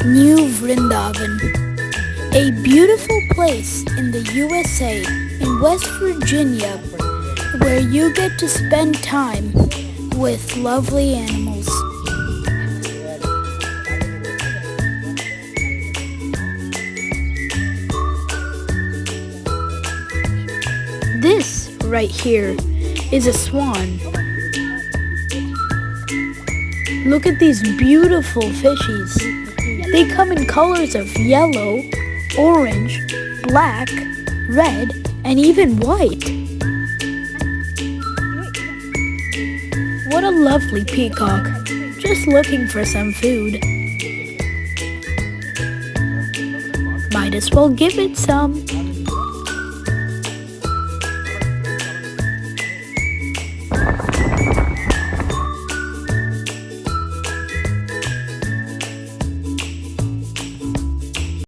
New Vrindaban, a beautiful place in the USA in West Virginia where you get to spend time with lovely animals. This right here is a swan. Look at these beautiful fishies. They come in colors of yellow, orange, black, red, and even white. What a lovely peacock, just looking for some food. Might as well give it some.